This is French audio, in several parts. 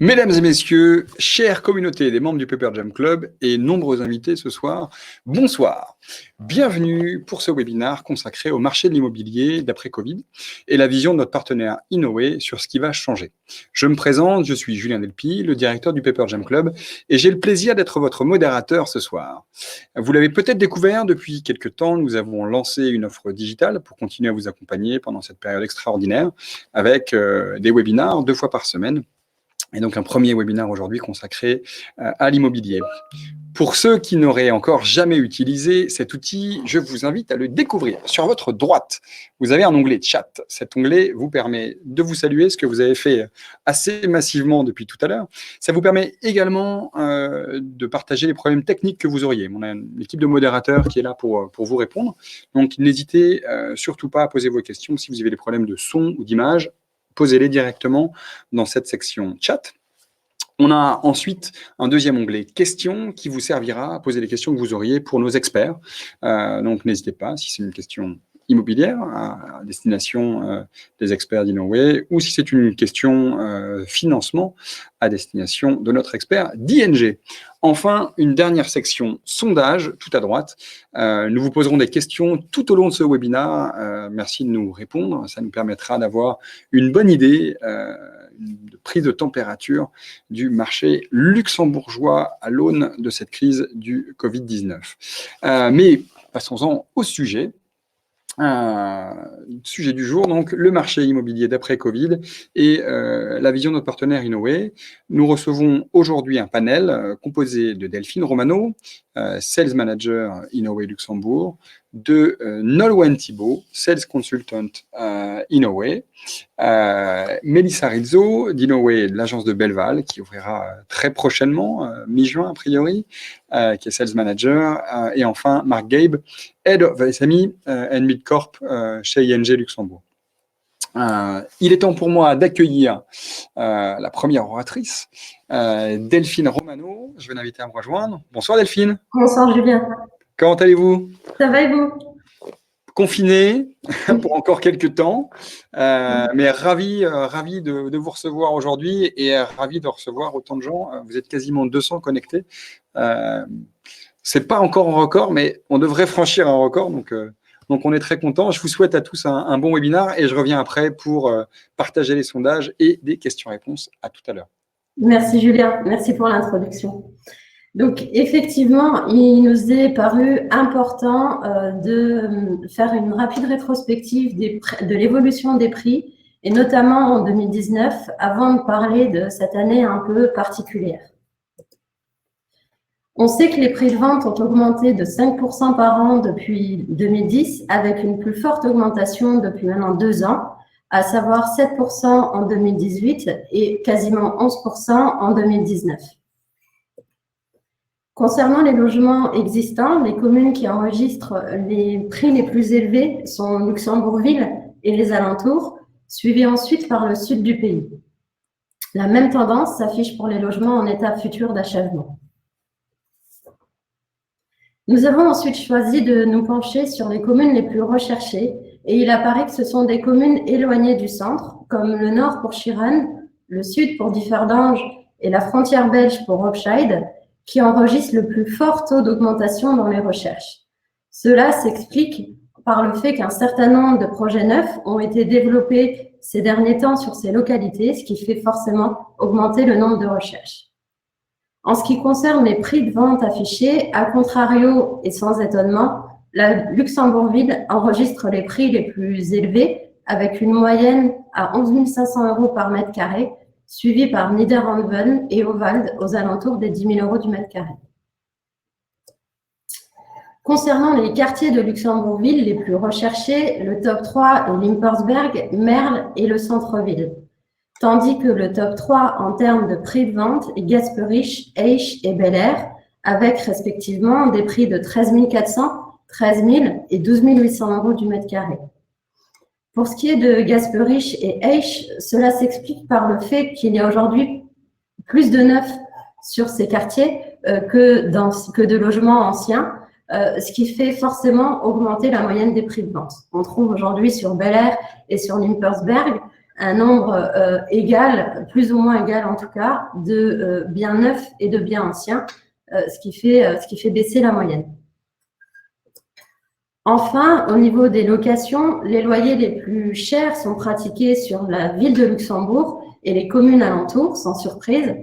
Mesdames et messieurs, chère communauté des membres du Paper Jam Club et nombreux invités ce soir, bonsoir. Bienvenue pour ce webinaire consacré au marché de l'immobilier d'après Covid et la vision de notre partenaire Inoway sur ce qui va changer. Je me présente, je suis Julien Delpy, le directeur du Paper Jam Club et j'ai le plaisir d'être votre modérateur ce soir. Vous l'avez peut-être découvert, depuis quelques temps, nous avons lancé une offre digitale pour continuer à vous accompagner pendant cette période extraordinaire avec des webinaires 2 fois par semaine. Et donc, un premier webinaire aujourd'hui consacré à l'immobilier. Pour ceux qui n'auraient encore jamais utilisé cet outil, je vous invite à le découvrir. Sur votre droite, vous avez un onglet chat. Cet onglet vous permet de vous saluer, ce que vous avez fait assez massivement depuis tout à l'heure. Ça vous permet également de partager les problèmes techniques que vous auriez. On a une équipe de modérateurs qui est là pour vous répondre. Donc, n'hésitez surtout pas à poser vos questions si vous avez des problèmes de son ou d'image. Posez-les directement dans cette section chat. On a ensuite un deuxième onglet questions qui vous servira à poser les questions que vous auriez pour nos experts. Donc n'hésitez pas, si c'est une question immobilière à destination des experts d'Inoway ou si c'est une question financement à destination de notre expert d'ING. Enfin, une dernière section sondage, tout à droite. Nous vous poserons des questions tout au long de ce webinaire. Merci de nous répondre. Ça nous permettra d'avoir une bonne idée de prise de température du marché luxembourgeois à l'aune de cette crise du Covid-19. Mais passons-en au sujet. Sujet du jour, donc le marché immobilier d'après Covid et la vision de notre partenaire Inoway. Nous recevons aujourd'hui un panel composé de Delphine Romano, Sales Manager Inoway Luxembourg, de Nolwenn Thibault, Sales Consultant Inoway, Mélissa Rizzo d'Inoway, de l'agence de Belval, qui ouvrira très prochainement, mi-juin a priori, qui est Sales Manager, et enfin Marc Gabe, Head of SME and Mid-Corp chez ING Luxembourg. Il est temps pour moi d'accueillir la première oratrice, Delphine Romano. Je vais l'inviter à me rejoindre. Bonsoir Delphine. Bonsoir Julien. Comment allez-vous? Ça va et vous? Confiné pour encore quelques temps, mais ravi de vous recevoir aujourd'hui et ravi de recevoir autant de gens. Vous êtes quasiment 200 connectés. C'est pas encore un record, mais on devrait franchir un record, donc on est très content. Je vous souhaite à tous un bon webinaire et je reviens après pour partager les sondages et des questions-réponses. À tout à l'heure. Merci Julien, merci pour l'introduction. Donc effectivement, il nous est paru important de faire une rapide rétrospective de l'évolution des prix, et notamment en 2019, avant de parler de cette année un peu particulière. On sait que les prix de vente ont augmenté de 5% par an depuis 2010, avec une plus forte augmentation depuis maintenant 2 ans, à savoir 7% en 2018 et quasiment 11% en 2019. Concernant les logements existants, les communes qui enregistrent les prix les plus élevés sont Luxembourgville et les alentours, suivis ensuite par le sud du pays. La même tendance s'affiche pour les logements en état futur d'achèvement. Nous avons ensuite choisi de nous pencher sur les communes les plus recherchées et il apparaît que ce sont des communes éloignées du centre, comme le nord pour Chiran, le sud pour Differdange et la frontière belge pour Ropscheid, qui enregistrent le plus fort taux d'augmentation dans les recherches. Cela s'explique par le fait qu'un certain nombre de projets neufs ont été développés ces derniers temps sur ces localités, ce qui fait forcément augmenter le nombre de recherches. En ce qui concerne les prix de vente affichés, à contrario et sans étonnement, la Luxembourgville enregistre les prix les plus élevés avec une moyenne à 11 500 € par mètre carré, suivi par Niederanven et Ovald aux alentours des 10 000 € du mètre carré. Concernant les quartiers de Luxembourgville les plus recherchés, le top 3 est Limpersberg, Merle et le centre-ville, tandis que le top 3 en termes de prix de vente est Gasperich, Eich et Bel Air, avec respectivement des prix de 13 400, 13 000 et 12 800 € du mètre carré. Pour ce qui est de Gasperich et Eich, cela s'explique par le fait qu'il y a aujourd'hui plus de neufs sur ces quartiers que de logements anciens, ce qui fait forcément augmenter la moyenne des prix de vente. On trouve aujourd'hui sur Bel Air et sur Limpersberg un nombre égal, plus ou moins égal en tout cas, de biens neufs et de biens anciens, ce qui fait baisser la moyenne. Enfin, au niveau des locations, les loyers les plus chers sont pratiqués sur la ville de Luxembourg et les communes alentours, sans surprise,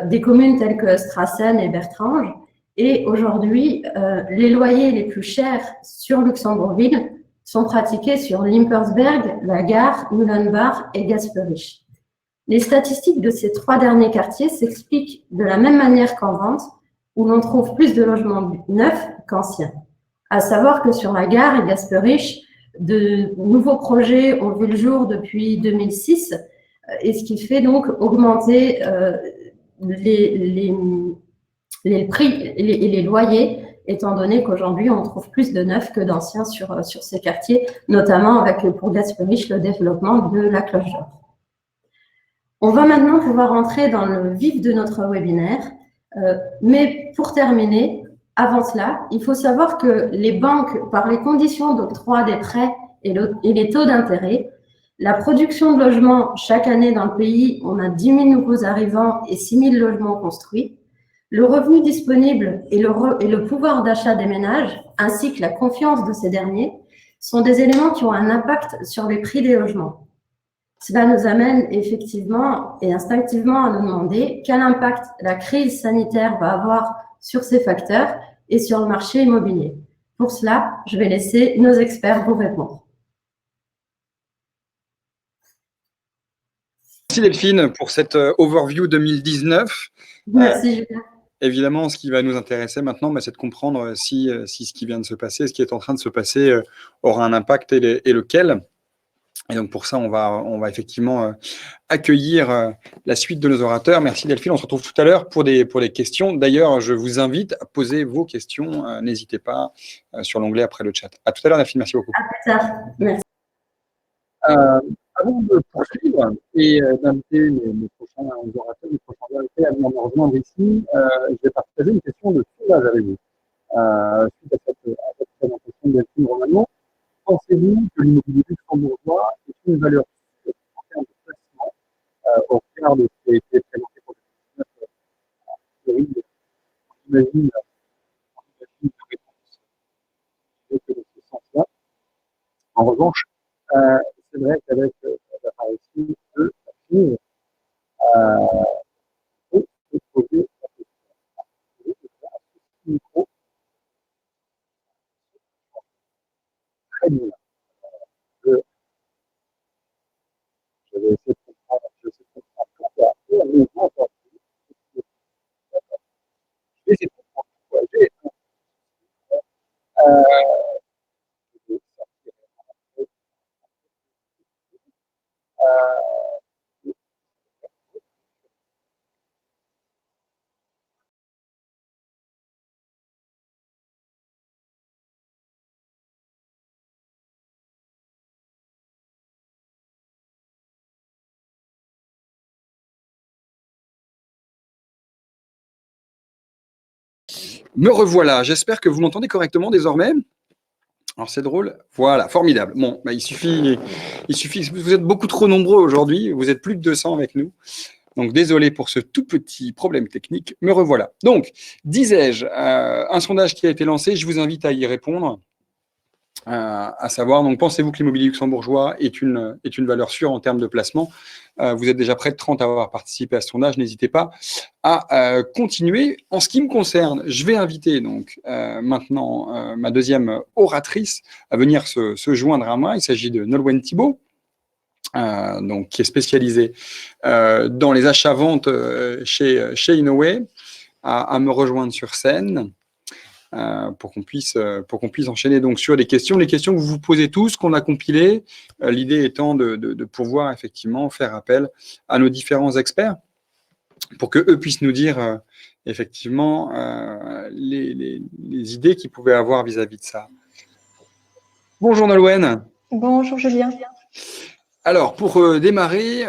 des communes telles que Strassen et Bertrange. Et aujourd'hui, les loyers les plus chers sur Luxembourgville sont pratiqués sur Limpersberg, la Gare, Muhlenbach et Gasperich. Les statistiques de ces 3 derniers quartiers s'expliquent de la même manière qu'en vente, où l'on trouve plus de logements neufs qu'anciens. À savoir que sur la Gare et Gasperich, de nouveaux projets ont vu le jour depuis 2006, et ce qui fait donc augmenter les prix et les loyers, étant donné qu'aujourd'hui, on trouve plus de neufs que d'anciens sur ces quartiers, notamment avec, pour Gasperich, le développement de la Cloche d'Or. On va maintenant pouvoir entrer dans le vif de notre webinaire, mais pour terminer, avant cela, il faut savoir que les banques, par les conditions d'octroi des prêts et les taux d'intérêt, la production de logements chaque année dans le pays, on a 10 000 nouveaux arrivants et 6 000 logements construits. Le revenu disponible et le pouvoir d'achat des ménages, ainsi que la confiance de ces derniers, sont des éléments qui ont un impact sur les prix des logements. Cela nous amène effectivement et instinctivement à nous demander quel impact la crise sanitaire va avoir sur ces facteurs et sur le marché immobilier. Pour cela, je vais laisser nos experts vous répondre. Merci Delphine pour cette overview 2019. Merci Julien. Évidemment, ce qui va nous intéresser maintenant, c'est de comprendre si ce qui vient de se passer, ce qui est en train de se passer, aura un impact et lequel. Et donc pour ça, on va effectivement accueillir la suite de nos orateurs. Merci Delphine, on se retrouve tout à l'heure pour des questions. D'ailleurs, je vous invite à poser vos questions. N'hésitez pas sur l'onglet après le chat. À tout à l'heure Delphine, merci beaucoup. À plus tard. Merci. Avant de poursuivre et d'inviter les prochains orateurs, les prochains invités à venir me rejoindre ici, je vais partager une question de sondage avec vous. Suite à cette présentation de Delphine Romano, pensez-vous que l'immobilier luxembourgeois est une valeur sûre en termes de placement au regard de ce qui a été présenté pour 2019 j'imagine une réponse que dans ce sens-là. En revanche, c'est vrai qu'avec l'apparition de la crise, il faut se poser la question. Micro, très bien. Je vais essayer de comprendre. Je vais essayer de comprendre pourquoi. Et on voit encore plus. Je vais essayer de comprendre pourquoi. Je vais sortir. Me revoilà. J'espère que vous m'entendez correctement désormais. Alors c'est drôle. Voilà, formidable. Bon, il suffit. Vous êtes beaucoup trop nombreux aujourd'hui. Vous êtes plus de 200 avec nous. Donc désolé pour ce tout petit problème technique. Me revoilà. Donc, disais-je, un sondage qui a été lancé. Je vous invite à y répondre. À savoir, donc pensez-vous que l'immobilier luxembourgeois est une valeur sûre en termes de placement? Vous êtes déjà près de 30 à avoir participé à ce sondage, n'hésitez pas à continuer. En ce qui me concerne, je vais inviter donc maintenant ma deuxième oratrice à venir se joindre à moi. Il s'agit de Nolwenn Thibault, donc, qui est spécialisée dans les achats-ventes chez Inoway, à me rejoindre sur scène. Pour qu'on puisse enchaîner donc sur les questions que vous vous posez tous, qu'on a compilées, l'idée étant de pouvoir effectivement faire appel à nos différents experts pour que eux puissent nous dire effectivement les idées qu'ils pouvaient avoir vis-à-vis de ça. Bonjour Nolwenn. Bonjour Julien. Alors, pour démarrer,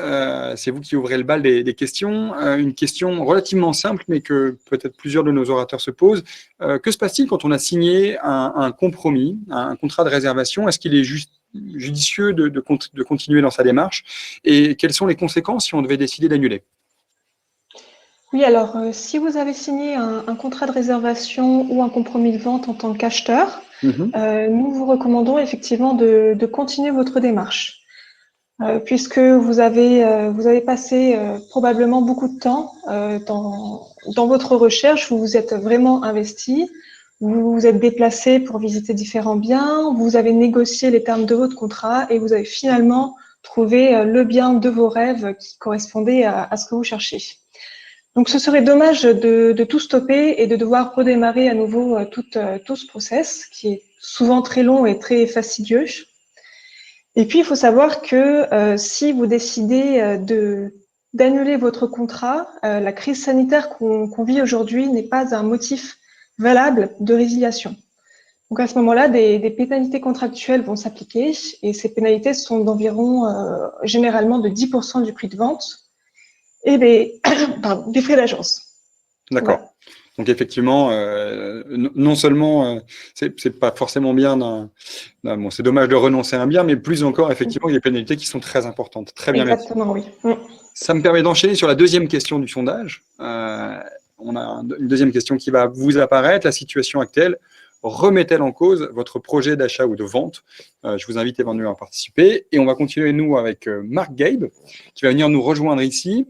c'est vous qui ouvrez le bal des questions. Une question relativement simple, mais que peut-être plusieurs de nos orateurs se posent. Que se passe-t-il quand on a signé un compromis, un contrat de réservation? Est-ce qu'il est juste judicieux de continuer dans sa démarche? Et quelles sont les conséquences si on devait décider d'annuler? Oui, alors si vous avez signé un contrat de réservation ou un compromis de vente en tant qu'acheteur, nous vous recommandons effectivement de continuer votre démarche. Puisque vous avez passé probablement beaucoup de temps dans votre recherche, vous vous êtes vraiment investi, vous vous êtes déplacé pour visiter différents biens, vous avez négocié les termes de votre contrat et vous avez finalement trouvé le bien de vos rêves qui correspondait à ce que vous cherchez. Donc, ce serait dommage de tout stopper et de devoir redémarrer à nouveau tout ce process qui est souvent très long et très fastidieux. Et puis, il faut savoir que si vous décidez d'annuler votre contrat, la crise sanitaire qu'on vit aujourd'hui n'est pas un motif valable de résiliation. Donc, à ce moment-là, des pénalités contractuelles vont s'appliquer et ces pénalités sont d'environ généralement de 10% du prix de vente et des frais d'agence. D'accord. Voilà. Donc effectivement, non seulement c'est pas forcément bien, bon, c'est dommage de renoncer à un bien, mais plus encore, effectivement, il y a des pénalités qui sont très importantes. Très bien. Exactement, merci. Oui. Ça me permet d'enchaîner sur la deuxième question du sondage. On a une deuxième question qui va vous apparaître. La situation actuelle remet-elle en cause votre projet d'achat ou de vente? Je vous invite éventuellement à participer. Et on va continuer, nous, avec Marc Gabe, qui va venir nous rejoindre ici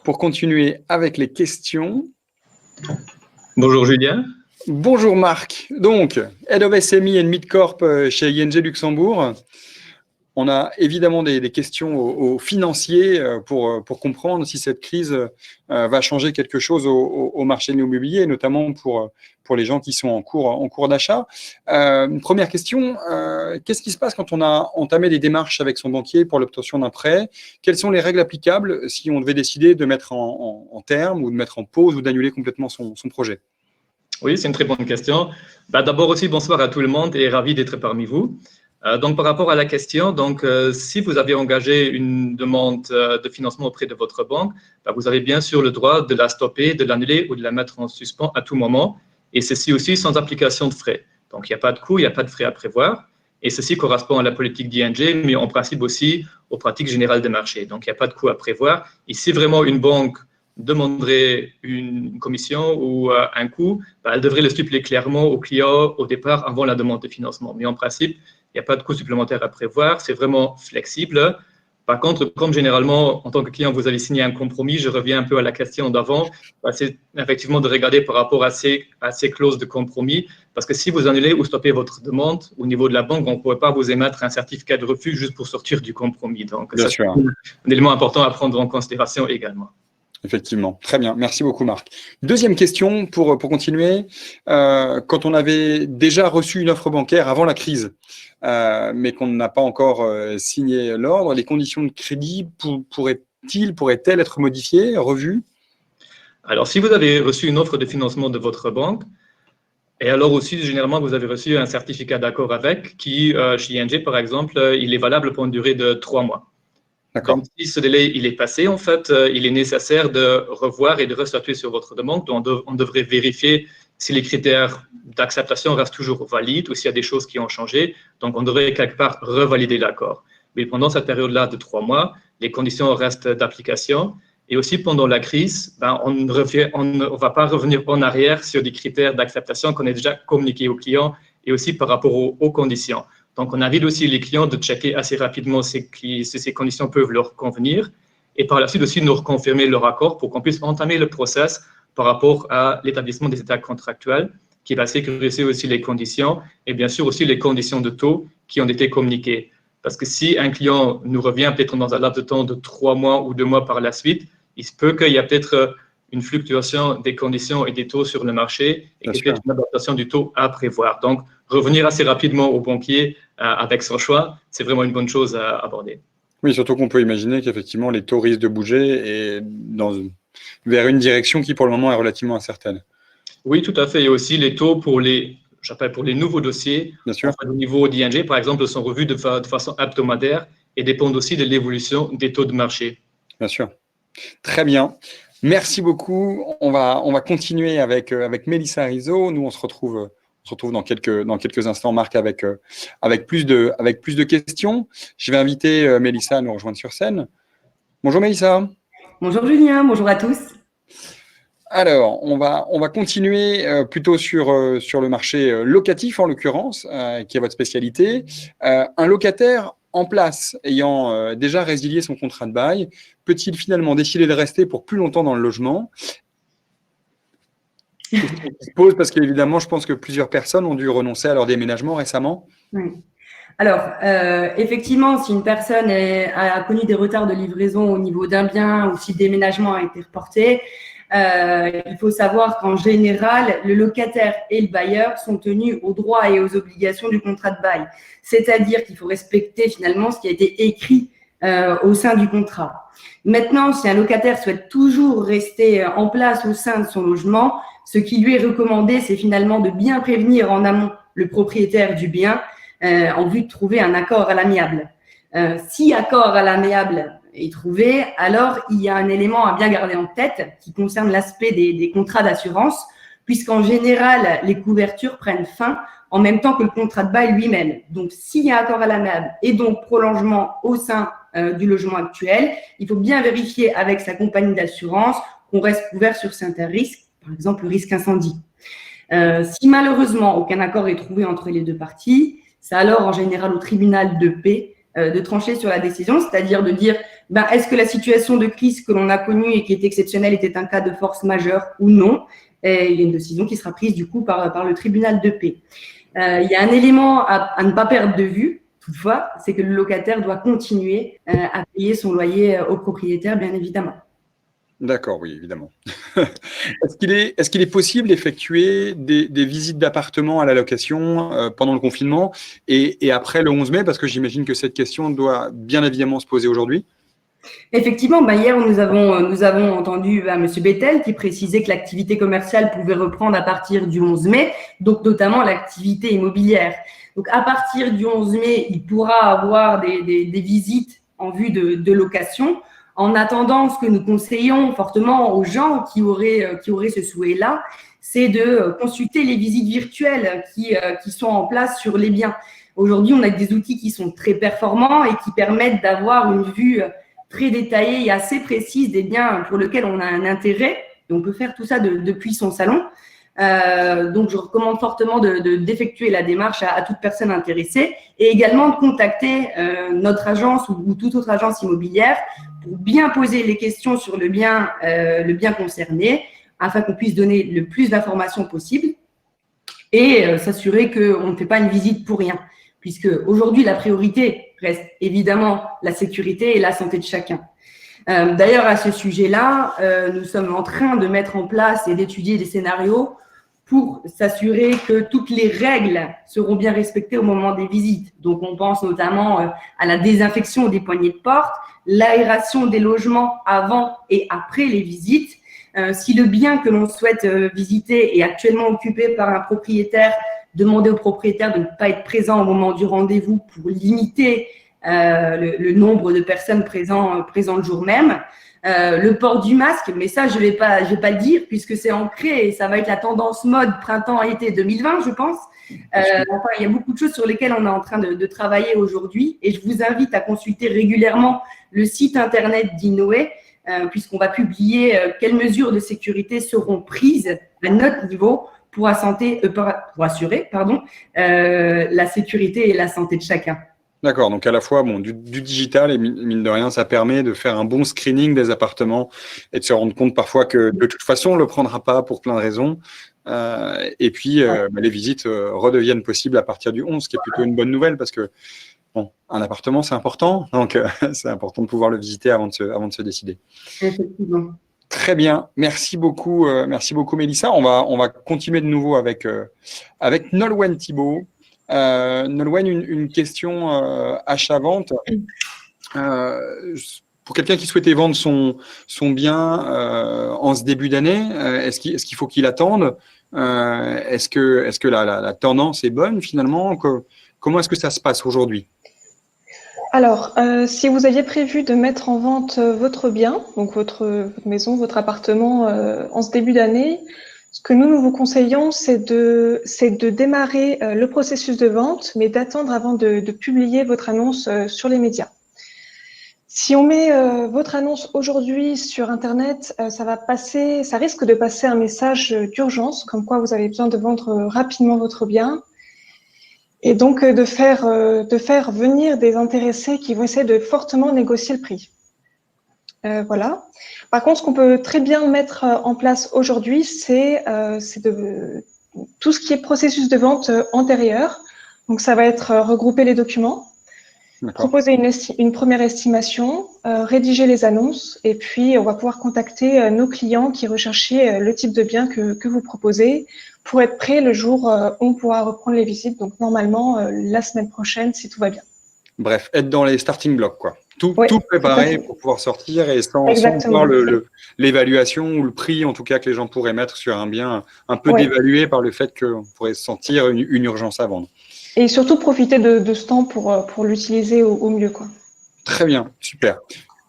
pour continuer avec les questions. Bonjour Julien. Bonjour Marc. Donc, Head of SME and Mid-Corp chez ING Luxembourg. On a évidemment des questions aux financiers pour comprendre si cette crise va changer quelque chose au marché de l'immobilier, notamment pour les gens qui sont en cours d'achat. Première question, qu'est-ce qui se passe quand on a entamé des démarches avec son banquier pour l'obtention d'un prêt? Quelles sont les règles applicables si on devait décider de mettre en terme ou de mettre en pause ou d'annuler complètement son projet? Oui, c'est une très bonne question. D'abord aussi, bonsoir à tout le monde et ravi d'être parmi vous. Donc, par rapport à la question, si vous avez engagé une demande de financement auprès de votre banque, vous avez bien sûr le droit de la stopper, de l'annuler ou de la mettre en suspens à tout moment, et ceci aussi sans application de frais. Donc, il n'y a pas de coût, il n'y a pas de frais à prévoir, et ceci correspond à la politique d'ING, mais en principe aussi aux pratiques générales des marchés. Donc, il n'y a pas de coût à prévoir. Et si vraiment une banque demanderait une commission ou un coût, elle devrait le stipuler clairement au client au départ avant la demande de financement. Mais en principe, il n'y a pas de coût supplémentaire à prévoir, c'est vraiment flexible. Par contre, comme généralement, en tant que client, vous avez signé un compromis, je reviens un peu à la question d'avant, c'est effectivement de regarder par rapport à ces clauses de compromis, parce que si vous annulez ou stoppez votre demande au niveau de la banque, on ne pourrait pas vous émettre un certificat de refus juste pour sortir du compromis. Donc, ça, c'est un élément important à prendre en considération également. Effectivement. Très bien. Merci beaucoup, Marc. Deuxième question pour continuer. Quand on avait déjà reçu une offre bancaire avant la crise, mais qu'on n'a pas encore signé l'ordre, les conditions de crédit pourraient-elles être modifiées, revues? Alors, si vous avez reçu une offre de financement de votre banque, et alors aussi, généralement, vous avez reçu un certificat d'accord avec qui, chez ING, par exemple, il est valable pour une durée de 3 mois. Donc, si ce délai il est passé, en fait, il est nécessaire de revoir et de restatuer sur votre demande. On devrait vérifier si les critères d'acceptation restent toujours valides ou s'il y a des choses qui ont changé. Donc, on devrait quelque part revalider l'accord. Mais pendant cette période-là de 3 mois, les conditions restent d'application. Et aussi, pendant la crise, on ne va pas revenir en arrière sur des critères d'acceptation qu'on a déjà communiqués aux clients et aussi par rapport aux conditions. Donc, on invite aussi les clients de checker assez rapidement si ces conditions peuvent leur convenir et par la suite aussi nous reconfirmer leur accord pour qu'on puisse entamer le process par rapport à l'établissement des états contractuels qui va sécuriser aussi les conditions et bien sûr aussi les conditions de taux qui ont été communiquées. Parce que si un client nous revient peut-être dans un laps de temps de 3 mois ou 2 mois par la suite, il se peut qu'il y a peut-être une fluctuation des conditions et des taux sur le marché et qu'il y ait peut-être une adaptation du taux à prévoir. Donc, revenir assez rapidement au banquier avec son choix, c'est vraiment une bonne chose à aborder. Oui, surtout qu'on peut imaginer qu'effectivement, les taux risquent de bouger et vers une direction qui, pour le moment, est relativement incertaine. Oui, tout à fait. Et aussi, les taux pour les nouveaux dossiers, au niveau d'ING, par exemple, sont revus de façon hebdomadaire et dépendent aussi de l'évolution des taux de marché. Bien sûr. Très bien. Merci beaucoup. On va continuer avec Mélissa Rizzo. Nous, on se retrouve se retrouve dans quelques instants, Marc, avec plus de questions. Je vais inviter Mélissa à nous rejoindre sur scène. Bonjour Mélissa. Bonjour Julien, bonjour à tous. Alors, on va continuer plutôt sur le marché locatif, en l'occurrence, qui est votre spécialité. Un locataire en place, ayant déjà résilié son contrat de bail, peut-il finalement décider de rester pour plus longtemps dans le logement? Question qui se pose parce qu'évidemment, je pense que plusieurs personnes ont dû renoncer à leur déménagement récemment. Oui. Alors, effectivement, si une personne a connu des retards de livraison au niveau d'un bien ou si le déménagement a été reporté, il faut savoir qu'en général, le locataire et le bailleur sont tenus aux droits et aux obligations du contrat de bail. C'est-à-dire qu'il faut respecter finalement ce qui a été écrit au sein du contrat. Maintenant, si un locataire souhaite toujours rester en place au sein de son logement, ce qui lui est recommandé, c'est finalement de bien prévenir en amont le propriétaire du bien en vue de trouver un accord à l'amiable. Si accord à l'amiable est trouvé, alors il y a un élément à bien garder en tête qui concerne l'aspect des contrats d'assurance, puisqu'en général, les couvertures prennent fin en même temps que le contrat de bail lui-même. Donc, s'il y a accord à l'amiable et donc prolongement au sein du logement actuel, il faut bien vérifier avec sa compagnie d'assurance qu'on reste couvert sur certains risques, par exemple le risque incendie. Si malheureusement aucun accord est trouvé entre les deux parties, c'est alors en général au tribunal de paix de trancher sur la décision, c'est-à-dire de dire est-ce que la situation de crise que l'on a connue et qui est exceptionnelle était un cas de force majeure ou non. Et il y a une décision qui sera prise du coup par le tribunal de paix. Il y a un élément à ne pas perdre de vue, toutefois, c'est que le locataire doit continuer à payer son loyer au propriétaire, bien évidemment. D'accord, oui, évidemment. Est-ce qu'il est possible d'effectuer des visites d'appartements à la location pendant le confinement et après le 11 mai? Parce que j'imagine que cette question doit bien évidemment se poser aujourd'hui. Effectivement, hier, nous avons entendu M. Bettel qui précisait que l'activité commerciale pouvait reprendre à partir du 11 mai, donc notamment l'activité immobilière. Donc, à partir du 11 mai, il pourra avoir des visites en vue de location. En attendant, ce que nous conseillons fortement aux gens qui auraient ce souhait-là, c'est de consulter les visites virtuelles qui sont en place sur les biens. Aujourd'hui, on a des outils qui sont très performants et qui permettent d'avoir une vue très détaillée et assez précise des biens pour lesquels on a un intérêt. Et on peut faire tout ça depuis son salon. Donc, je recommande fortement d'effectuer la démarche à toute personne intéressée et également de contacter notre agence ou toute autre agence immobilière pour bien poser les questions sur le bien concerné afin qu'on puisse donner le plus d'informations possible et s'assurer qu'on ne fait pas une visite pour rien, puisque aujourd'hui, la priorité reste évidemment la sécurité et la santé de chacun. D'ailleurs, à ce sujet-là, nous sommes en train de mettre en place et d'étudier des scénarios pour s'assurer que toutes les règles seront bien respectées au moment des visites. Donc, on pense notamment à la désinfection des poignées de porte, l'aération des logements avant et après les visites. Si le bien que l'on souhaite visiter est actuellement occupé par un propriétaire, demander au propriétaire de ne pas être présent au moment du rendez-vous pour limiter le nombre de personnes présentes le jour même. Le port du masque, mais ça, je vais pas le dire puisque c'est ancré et ça va être la tendance mode printemps-été 2020, je pense. Enfin, il y a beaucoup de choses sur lesquelles on est en train de travailler aujourd'hui et je vous invite à consulter régulièrement le site internet d'Inoé puisqu'on va publier quelles mesures de sécurité seront prises à notre niveau pour assurer la sécurité et la santé de chacun. D'accord, donc à la fois du digital et mine de rien, ça permet de faire un bon screening des appartements et de se rendre compte parfois que de toute façon, on ne le prendra pas pour plein de raisons. Et puis, les visites redeviennent possibles à partir du 11, ce qui est plutôt une bonne nouvelle parce que un appartement, c'est important. Donc, c'est important de pouvoir le visiter avant de se décider. Effectivement. Très bien, merci beaucoup Mélissa. On va continuer de nouveau avec Nolwenn Thibault. Nolwenn, une question achat-vente. Pour quelqu'un qui souhaitait vendre son bien en ce début d'année, est-ce qu'il faut qu'il attende? Est-ce que la tendance est bonne finalement? Comment est-ce que ça se passe aujourd'hui? Alors, si vous aviez prévu de mettre en vente votre bien, donc votre maison, votre appartement en ce début d'année, Ce que nous vous conseillons, c'est de démarrer le processus de vente, mais d'attendre avant de publier votre annonce sur les médias. Si on met votre annonce aujourd'hui sur Internet, ça risque de passer un message d'urgence, comme quoi vous avez besoin de vendre rapidement votre bien, et donc de faire venir des intéressés qui vont essayer de fortement négocier le prix. Voilà. Par contre, ce qu'on peut très bien mettre en place aujourd'hui, c'est tout ce qui est processus de vente antérieur. Donc, ça va être regrouper les documents, proposer une première estimation, rédiger les annonces, et puis on va pouvoir contacter nos clients qui recherchaient le type de bien que vous proposez pour être prêt le jour où on pourra reprendre les visites. Donc, normalement, la semaine prochaine, si tout va bien. Bref, être dans les starting blocks, quoi. Tout préparé pour pouvoir sortir et sans voir l'évaluation ou le prix, en tout cas, que les gens pourraient mettre sur un bien un peu dévalué par le fait qu'on pourrait sentir une urgence à vendre. Et surtout profiter de ce temps pour l'utiliser au mieux, quoi. Très bien, super.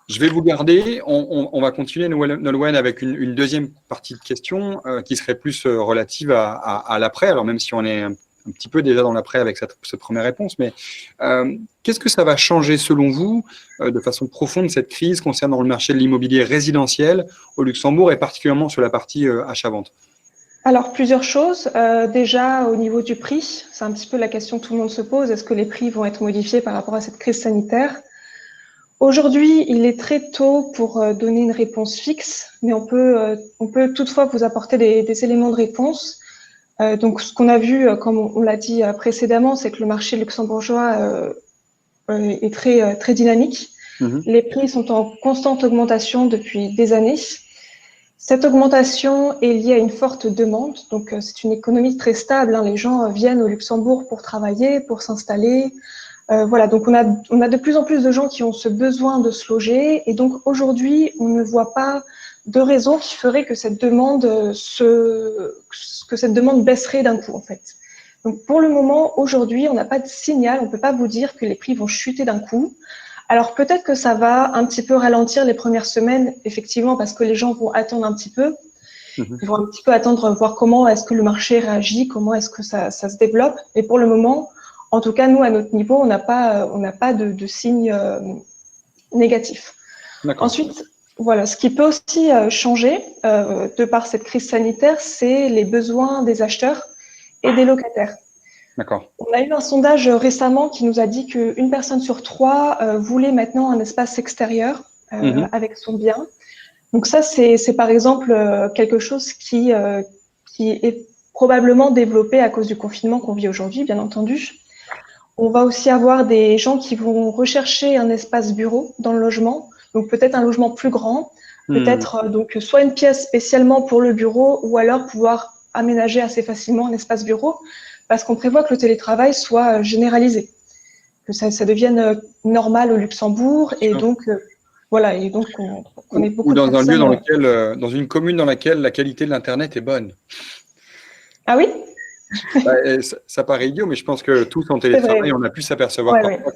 Je vais vous garder. On va continuer, Nolwenn, avec une deuxième partie de questions qui serait plus relative à l'après. Alors, même si on est un petit peu déjà dans l'après avec cette première réponse, mais qu'est-ce que ça va changer selon vous de façon profonde cette crise concernant le marché de l'immobilier résidentiel au Luxembourg et particulièrement sur la partie achat-vente? Alors, plusieurs choses. Déjà, au niveau du prix, c'est un petit peu la question que tout le monde se pose. Est-ce que les prix vont être modifiés par rapport à cette crise sanitaire? Aujourd'hui, il est très tôt pour donner une réponse fixe, mais on peut toutefois vous apporter des éléments de réponse. Donc, ce qu'on a vu, comme on l'a dit précédemment, c'est que le marché luxembourgeois est très dynamique. Les prix sont en constante augmentation depuis des années. Cette augmentation est liée à une forte demande. Donc, c'est une économie très stable, hein. Les gens viennent au Luxembourg pour travailler, pour s'installer. Voilà, donc on a de plus en plus de gens qui ont ce besoin de se loger. Et donc, aujourd'hui, on ne voit pas de raison qui ferait que cette demande baisserait d'un coup, en fait. Donc, pour le moment, aujourd'hui, on n'a pas de signal. On ne peut pas vous dire que les prix vont chuter d'un coup. Alors, peut-être que ça va un petit peu ralentir les premières semaines, effectivement, parce que les gens vont attendre un petit peu. Ils vont un petit peu attendre, voir comment est-ce que le marché réagit, comment est-ce que ça se développe. Mais pour le moment, en tout cas, nous, à notre niveau, on n'a pas de signes négatifs. Ensuite, voilà, ce qui peut aussi changer de par cette crise sanitaire, c'est les besoins des acheteurs et des locataires. On a eu un sondage récemment qui nous a dit qu'une personne sur 3 voulait maintenant un espace extérieur avec son bien. Donc ça, c'est par exemple quelque chose qui est probablement développé à cause du confinement qu'on vit aujourd'hui, bien entendu. On va aussi avoir des gens qui vont rechercher un espace bureau dans le logement, donc peut-être un logement plus grand, peut-être donc soit une pièce spécialement pour le bureau ou alors pouvoir aménager assez facilement un espace bureau parce qu'on prévoit que le télétravail soit généralisé, que ça devienne normal au Luxembourg et donc voilà, et donc on est beaucoup ou dans de personnes, un lieu dans une commune dans laquelle la qualité de l'internet est bonne. Ah oui? Ça paraît idiot, mais je pense que tous en télétravail, on a pu s'apercevoir parfois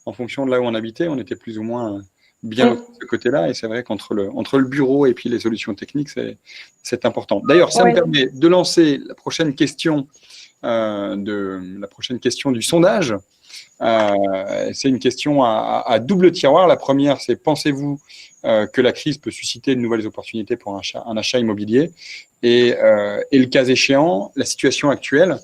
qu'en fonction de là où on habitait, on était plus ou moins bien de ce côté-là. Et c'est vrai qu'entre le bureau et puis les solutions techniques, c'est important. D'ailleurs, ça me permet de lancer la prochaine question du sondage. C'est une question à double tiroir. La première, c'est pensez-vous que la crise peut susciter de nouvelles opportunités pour un achat immobilier et le cas échéant, la situation actuelle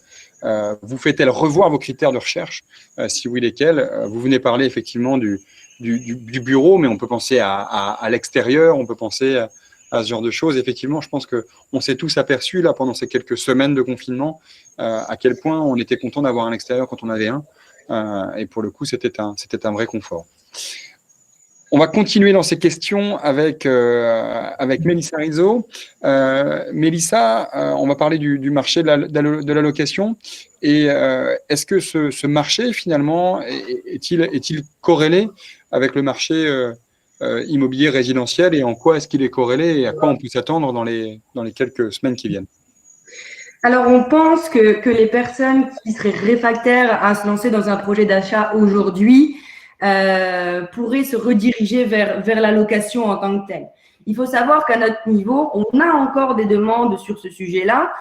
vous fait-elle revoir vos critères de recherche? Si oui, lesquels? Vous venez parler effectivement du bureau, mais on peut penser à l'extérieur, on peut penser à ce genre de choses. Effectivement, je pense qu'on s'est tous aperçus là pendant ces quelques semaines de confinement à quel point on était content d'avoir un extérieur quand on avait un. Et pour le coup, c'était un vrai confort. On va continuer dans ces questions avec Mélissa Rizzo. Mélissa, on va parler du marché de la location. Et est-ce que ce marché, finalement, est-il corrélé avec le marché immobilier résidentiel et en quoi est-ce qu'il est corrélé et à quoi on peut s'attendre dans les quelques semaines qui viennent? Alors, on pense que les personnes qui seraient réfractaires à se lancer dans un projet d'achat aujourd'hui pourraient se rediriger vers la location en tant que telle. Il faut savoir qu'à notre niveau, on a encore des demandes sur ce sujet-là,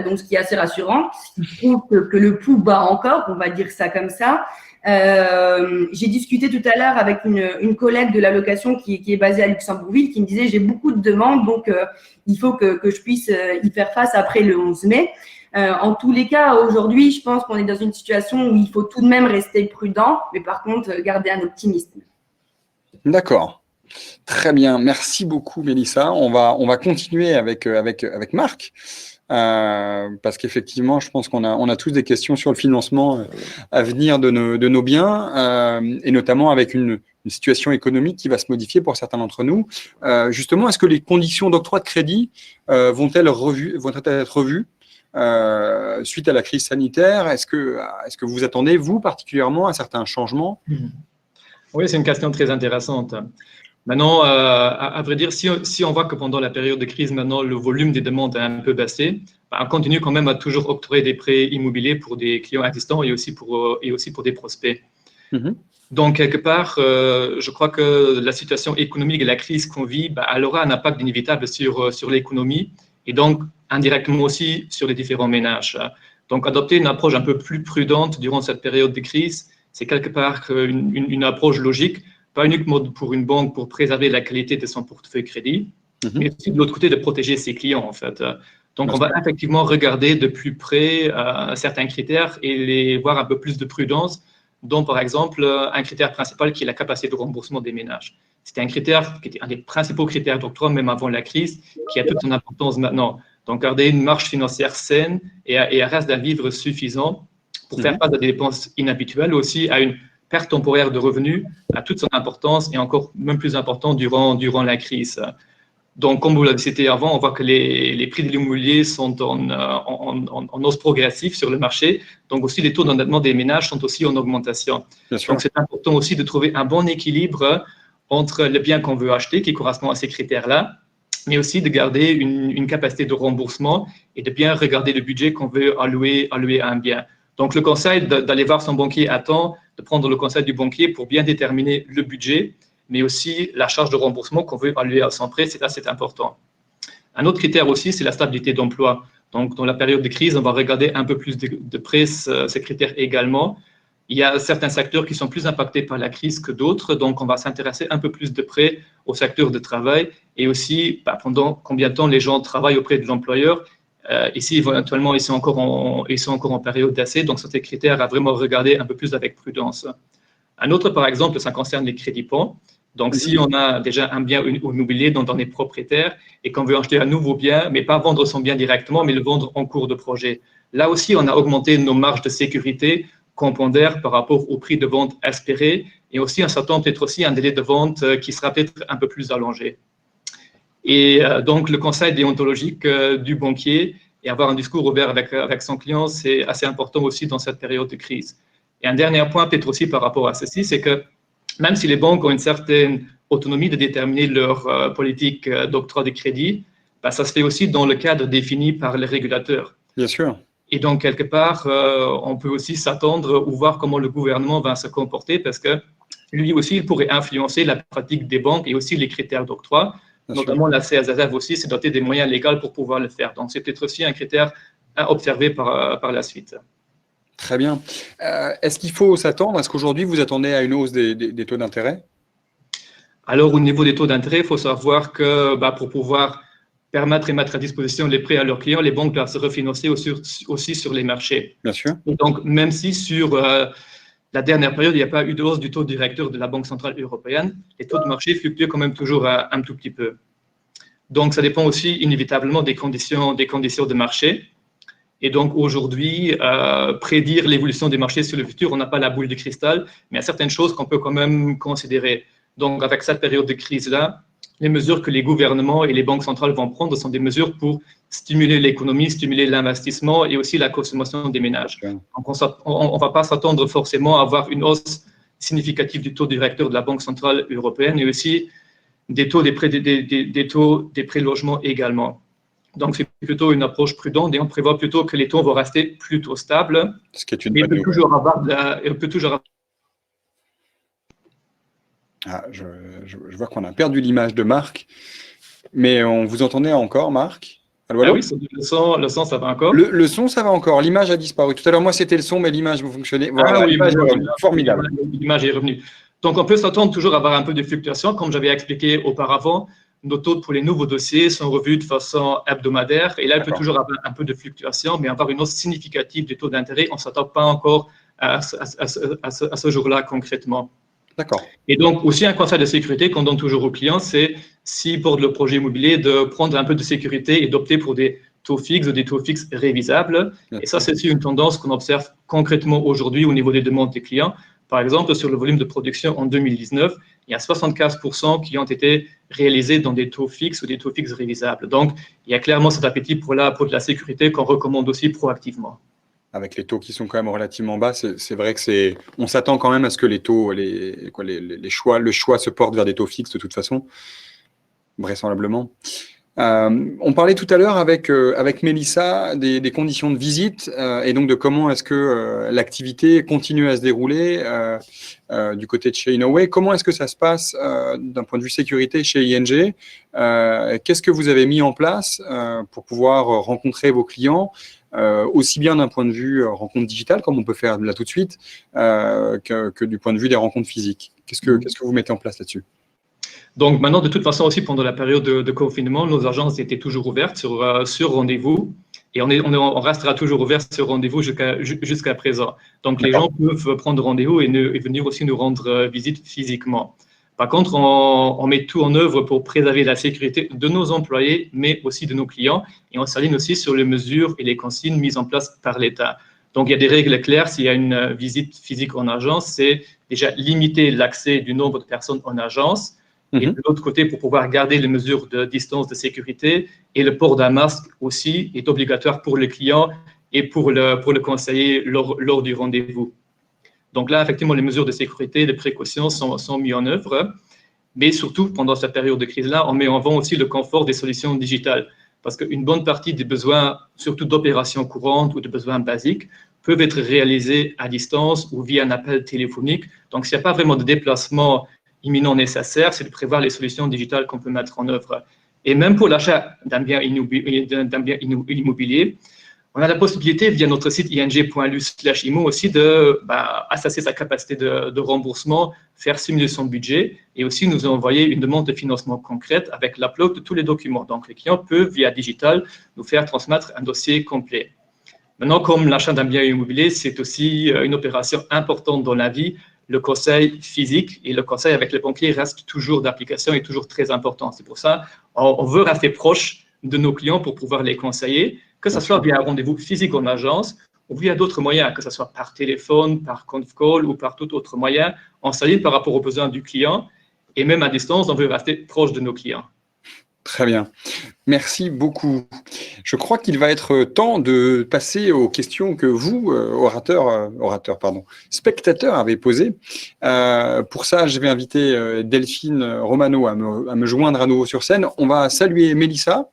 donc ce qui est assez rassurant, ce qui prouve que le pouls bat encore, on va dire ça comme ça. J'ai discuté tout à l'heure avec une collègue de l'allocation qui est basée à Luxembourgville qui me disait j'ai beaucoup de demandes, donc il faut que je puisse y faire face après le 11 mai. En tous les cas, aujourd'hui, je pense qu'on est dans une situation où il faut tout de même rester prudent, mais par contre, garder un optimisme. D'accord. Très bien. Merci beaucoup, Mélissa. On va continuer avec Marc. Parce qu'effectivement, je pense qu'on a tous des questions sur le financement à venir de nos biens, et notamment avec une situation économique qui va se modifier pour certains d'entre nous. Justement, est-ce que les conditions d'octroi de crédit vont être revues suite à la crise sanitaire? Est-ce que vous attendez, vous, particulièrement, un certain changement? Oui, c'est une question très intéressante. Maintenant, à vrai dire, si on voit que pendant la période de crise, maintenant, le volume des demandes a un peu baissé, on continue quand même à toujours octroyer des prêts immobiliers pour des clients existants et aussi pour des prospects. Mm-hmm. Donc, quelque part, je crois que la situation économique et la crise qu'on vit, elle aura un impact inévitable sur l'économie et donc indirectement aussi sur les différents ménages. Donc, adopter une approche un peu plus prudente durant cette période de crise, c'est quelque part une approche logique, pas uniquement pour une banque pour préserver la qualité de son portefeuille crédit, mais aussi de l'autre côté de protéger ses clients, en fait. Donc, on va effectivement regarder de plus près certains critères et les voir un peu plus de prudence, dont, par exemple, un critère principal qui est la capacité de remboursement des ménages. C'était un critère qui était un des principaux critères d'octroi, même avant la crise, qui a toute son importance maintenant. Donc, garder une marge financière saine et un reste d'un vivre suffisant pour faire face à des dépenses inhabituelles, aussi à une perte temporaire de revenus, a toute son importance et encore même plus important durant la crise. Donc, comme vous l'avez cité avant, on voit que les prix de l'immobilier sont en hausse progressive sur le marché. Donc, aussi, les taux d'endettement des ménages sont aussi en augmentation. Donc, c'est important aussi de trouver un bon équilibre entre le bien qu'on veut acheter, qui correspond à ces critères-là, mais aussi de garder une capacité de remboursement et de bien regarder le budget qu'on veut allouer à un bien. Donc, le conseil d'aller voir son banquier à temps, de prendre le conseil du banquier pour bien déterminer le budget, mais aussi la charge de remboursement qu'on veut allouer à son prêt, c'est important. Un autre critère aussi, c'est la stabilité d'emploi. Donc, dans la période de crise, on va regarder un peu plus de près ces critères également. Il y a certains secteurs qui sont plus impactés par la crise que d'autres, donc on va s'intéresser un peu plus de près au secteur de travail et aussi pendant combien de temps les gens travaillent auprès de l'employeur. Ici, éventuellement, ils sont encore en période d'essai, donc c'est des critères à vraiment regarder un peu plus avec prudence. Un autre, par exemple, ça concerne les crédits ponts. Donc, si on a déjà un bien immobilier dont on est propriétaire et qu'on veut acheter un nouveau bien, mais pas vendre son bien directement, mais le vendre en cours de projet. Là aussi, on a augmenté nos marges de sécurité qu'on pondère par rapport au prix de vente espéré et aussi on s'attend peut-être aussi à un délai de vente qui sera peut-être un peu plus allongé. Et donc, le conseil déontologique du banquier et avoir un discours ouvert avec son client, c'est assez important aussi dans cette période de crise. Et un dernier point, peut-être aussi par rapport à ceci, c'est que même si les banques ont une certaine autonomie de déterminer leur politique d'octroi de crédit, ça se fait aussi dans le cadre défini par les régulateurs. Bien sûr. Et donc, quelque part, on peut aussi s'attendre ou voir comment le gouvernement va se comporter parce que lui aussi, il pourrait influencer la pratique des banques et aussi les critères d'octroi. Notamment, la CSSF aussi s'est dotée des moyens légaux pour pouvoir le faire. Donc, c'est peut-être aussi un critère à observer par la suite. Très bien. Est-ce qu'il faut s'attendre? Est-ce qu'aujourd'hui, vous attendez à une hausse des taux d'intérêt? Alors, au niveau des taux d'intérêt, il faut savoir que pour pouvoir permettre et mettre à disposition les prêts à leurs clients, les banques doivent se refinancer aussi sur les marchés. Bien sûr. Et donc, même si sur la dernière période, il n'y a pas eu de hausse du taux directeur de la Banque centrale européenne, les taux de marché fluctuent quand même toujours un tout petit peu. Donc, ça dépend aussi inévitablement des conditions de marché. Et donc, aujourd'hui, prédire l'évolution des marchés sur le futur, on n'a pas la boule de cristal, mais il y a certaines choses qu'on peut quand même considérer. Donc, avec cette période de crise-là, les mesures que les gouvernements et les banques centrales vont prendre sont des mesures pour stimuler l'économie, stimuler l'investissement et aussi la consommation des ménages. Donc, on ne va pas s'attendre forcément à avoir une hausse significative du taux directeur de la Banque centrale européenne et aussi des taux des prêts logements également. Donc, c'est plutôt une approche prudente et on prévoit plutôt que les taux vont rester plutôt stables. Ce qui est une bonne nouvelle. Il peut toujours avoir je vois qu'on a perdu l'image de Marc. Mais on vous entendait encore, Marc? Allô, Ah allô? oui, le son, ça va encore? Le son, ça va encore. L'image a disparu. Tout à l'heure, moi, c'était le son, mais l'image vous fonctionnait. Ah Voilà, oui, l'image est revenue. Formidable. l'image est revenue. Donc, on peut s'attendre toujours à avoir un peu de fluctuations. Comme j'avais expliqué auparavant, nos taux pour les nouveaux dossiers sont revus de façon hebdomadaire. Et là, il peut D'accord. toujours avoir un peu de fluctuation, mais avoir une hausse significative des taux d'intérêt, on ne s'attend pas encore à ce jour-là concrètement. D'accord. Et donc, aussi un conseil de sécurité qu'on donne toujours aux clients, c'est, s'ils portent le projet immobilier, de prendre un peu de sécurité et d'opter pour des taux fixes ou des taux fixes révisables. Et ça, c'est aussi une tendance qu'on observe concrètement aujourd'hui au niveau des demandes des clients. Par exemple, sur le volume de production en 2019, il y a 75% qui ont été réalisés dans des taux fixes ou des taux fixes révisables. Donc, il y a clairement cet appétit pour de la sécurité qu'on recommande aussi proactivement. Avec les taux qui sont quand même relativement bas, c'est vrai que on s'attend quand même à ce que les taux, le choix se porte vers des taux fixes de toute façon, vraisemblablement. On parlait tout à l'heure avec Mélissa des conditions de visite et donc de comment est-ce que l'activité continue à se dérouler du côté de chez Inoway. Comment est-ce que ça se passe d'un point de vue sécurité chez ING? Qu'est-ce que vous avez mis en place pour pouvoir rencontrer vos clients, aussi bien d'un point de vue rencontre digitale, comme on peut faire là tout de suite, que du point de vue des rencontres physiques? Qu'est-ce que vous mettez en place là-dessus? Donc maintenant, de toute façon aussi, pendant la période de confinement, nos agences étaient toujours ouvertes sur rendez-vous et on restera toujours ouvert sur rendez-vous jusqu'à présent. Donc les gens peuvent prendre rendez-vous et venir aussi nous rendre visite physiquement. Par contre, on met tout en œuvre pour préserver la sécurité de nos employés, mais aussi de nos clients, et on s'aligne aussi sur les mesures et les consignes mises en place par l'État. Donc il y a des règles claires. S'il y a une visite physique en agence, c'est déjà limiter l'accès du nombre de personnes en agence. Et de l'autre côté, pour pouvoir garder les mesures de distance de sécurité, et le port d'un masque aussi est obligatoire pour le client et pour le conseiller lors du rendez-vous. Donc là, effectivement, les mesures de sécurité, les précautions sont mises en œuvre. Mais surtout, pendant cette période de crise-là, on met en avant aussi le confort des solutions digitales. Parce qu'une bonne partie des besoins, surtout d'opérations courantes ou de besoins basiques, peuvent être réalisés à distance ou via un appel téléphonique. Donc, s'il n'y a pas vraiment de déplacement imminent nécessaire, c'est de prévoir les solutions digitales qu'on peut mettre en œuvre. Et même pour l'achat d'un bien immobilier, on a la possibilité, via notre site ing.lu/imo aussi, d'assesser sa capacité de remboursement, faire simuler son budget et aussi nous envoyer une demande de financement concrète avec l'upload de tous les documents. Donc, les clients peuvent, via digital, nous faire transmettre un dossier complet. Maintenant, comme l'achat d'un bien immobilier, c'est aussi une opération importante dans la vie, le conseil physique et le conseil avec les banquiers reste toujours d'application et toujours très important. C'est pour ça qu'on veut rester proche de nos clients pour pouvoir les conseiller, que ce soit via un rendez-vous physique en agence ou via d'autres moyens, que ce soit par téléphone, par conf call ou par tout autre moyen. On s'aligne par rapport aux besoins du client et même à distance, on veut rester proche de nos clients. Très bien. Merci beaucoup. Je crois qu'il va être temps de passer aux questions que vous, spectateurs, avez posées. Pour ça, je vais inviter Delphine Romano à me joindre à nouveau sur scène. On va saluer Mélissa.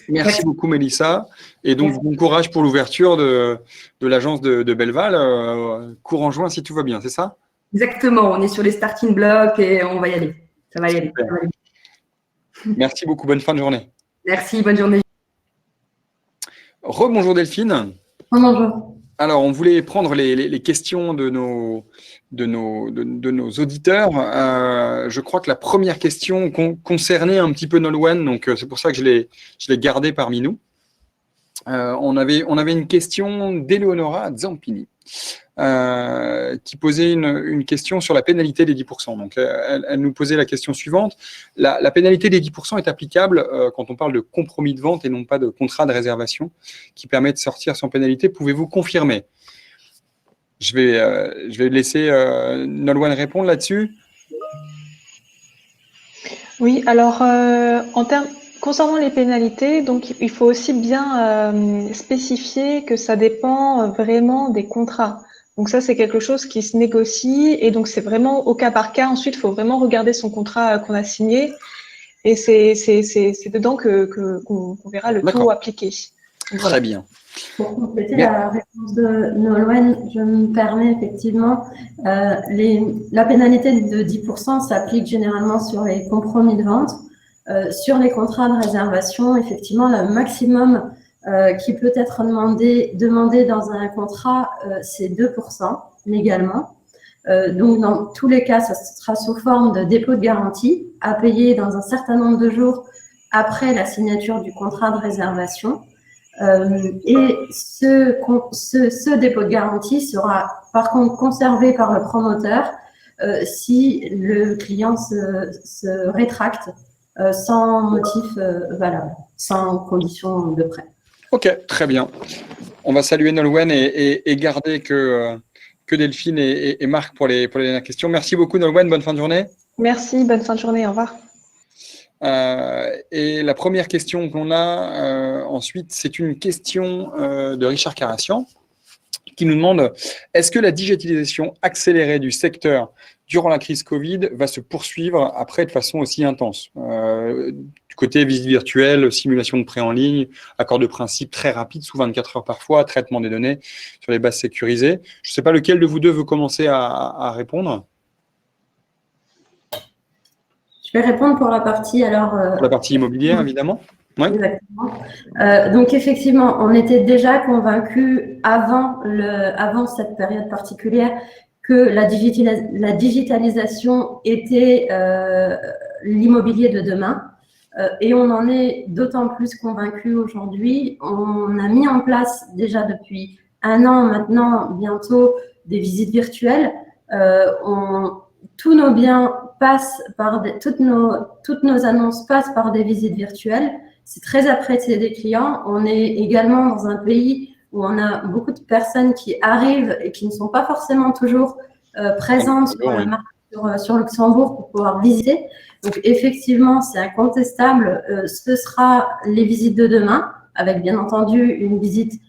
Merci beaucoup, Mélissa. Et donc, bon courage pour l'ouverture de l'agence de Belleval. Courant juin, si tout va bien, c'est ça? Exactement. On est sur les starting blocks et on va y aller. Ça va y aller. Merci beaucoup. Bonne fin de journée. Merci. Bonne journée. Rebonjour Delphine. Bonjour. Alors, on voulait prendre les questions de nos auditeurs. Je crois que la première question concernait un petit peu Nolwenn, donc c'est pour ça que je l'ai gardée parmi nous. On avait une question d'Eleonora Zampini qui posait une question sur la pénalité des 10%. Donc, elle nous posait la question suivante. La pénalité des 10% est applicable quand on parle de compromis de vente et non pas de contrat de réservation qui permet de sortir sans pénalité. Pouvez-vous confirmer? Je vais laisser Nolwenn répondre là-dessus. Oui, alors concernant les pénalités, donc il faut aussi bien spécifier que ça dépend vraiment des contrats. Donc ça, c'est quelque chose qui se négocie et donc c'est vraiment au cas par cas. Ensuite, il faut vraiment regarder son contrat qu'on a signé et c'est dedans qu'on verra le taux appliqué. Donc, voilà. Très bien. Pour compléter la réponse de Nolwenn, je me permets effectivement, la pénalité de 10% s'applique généralement sur les compromis de vente. Sur les contrats de réservation, effectivement, le maximum qui peut être demandé dans un contrat, c'est 2% légalement. Donc, dans tous les cas, ça sera sous forme de dépôt de garantie à payer dans un certain nombre de jours après la signature du contrat de réservation. Et ce dépôt de garantie sera par contre conservé par le promoteur si le client se rétracte sans motif valable, sans condition de prêt. Ok, très bien. On va saluer Nolwenn et garder que Delphine et Marc pour les dernières questions. Merci beaucoup Nolwenn, bonne fin de journée. Merci, bonne fin de journée, au revoir. Et la première question qu'on a ensuite, c'est une question de Richard Carassian qui nous demande: est-ce que la digitalisation accélérée du secteur durant la crise Covid va se poursuivre après de façon aussi intense? Du côté visite virtuelle, simulation de prêt en ligne, accord de principe très rapide, sous 24 heures parfois, traitement des données sur les bases sécurisées. Je ne sais pas lequel de vous deux veut commencer à répondre. Je vais répondre pour la partie Pour la partie immobilière, évidemment. Ouais. Exactement. Donc effectivement, on était déjà convaincus avant cette période particulière que la digitalisation était l'immobilier de demain. Et on en est d'autant plus convaincus aujourd'hui. On a mis en place déjà depuis 1 an maintenant, bientôt, des visites virtuelles. Tous nos biens passent par toutes nos annonces passent par des visites virtuelles. C'est très apprécié des clients. On est également dans un pays où on a beaucoup de personnes qui arrivent et qui ne sont pas forcément toujours présentes sur Luxembourg pour pouvoir visiter. Donc, effectivement, c'est incontestable. Ce sera les visites de demain, avec bien entendu une visite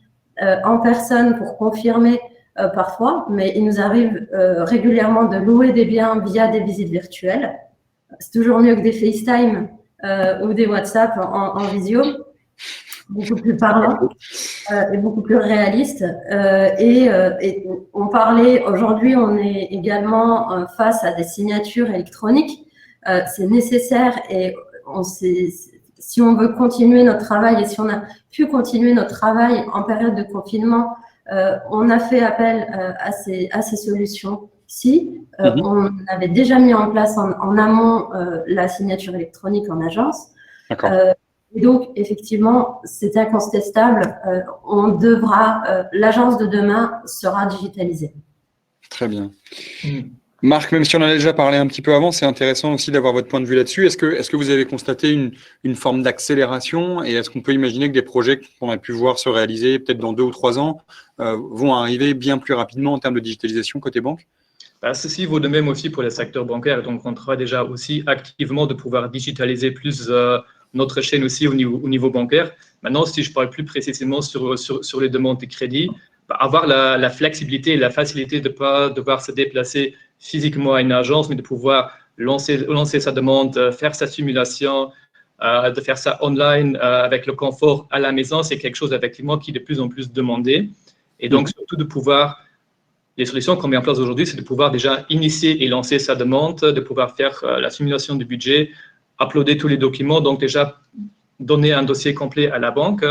en personne pour confirmer parfois, mais il nous arrive régulièrement de louer des biens via des visites virtuelles. C'est toujours mieux que des FaceTime ou des WhatsApp en visio, beaucoup plus parlant et beaucoup plus réaliste. Et on parlait, aujourd'hui, on est également face à des signatures électroniques. C'est nécessaire et si on veut continuer notre travail et si on a pu continuer notre travail en période de confinement, on a fait appel à ces solutions-ci. On avait déjà mis en place en amont la signature électronique en agence. D'accord. Et donc, effectivement, c'est incontestable. L'agence de demain sera digitalisée. Très bien. Marc, même si on en a déjà parlé un petit peu avant, c'est intéressant aussi d'avoir votre point de vue là-dessus. Est-ce que vous avez constaté une forme d'accélération et est-ce qu'on peut imaginer que des projets qu'on a pu voir se réaliser peut-être dans 2 ou 3 ans vont arriver bien plus rapidement en termes de digitalisation côté banque? Ceci vaut de même aussi pour le secteur bancaire. Donc, on travaille déjà aussi activement de pouvoir digitaliser plus notre chaîne aussi au niveau bancaire. Maintenant, si je parle plus précisément sur les demandes de crédit, avoir la flexibilité et la facilité de ne pas devoir se déplacer physiquement à une agence, mais de pouvoir lancer sa demande, faire sa simulation, de faire ça online avec le confort à la maison, c'est quelque chose effectivement qui est de plus en plus demandé. Et donc, surtout de pouvoir, les solutions qu'on met en place aujourd'hui, c'est de pouvoir déjà initier et lancer sa demande, de pouvoir faire la simulation du budget, uploader tous les documents, donc déjà donner un dossier complet à la banque.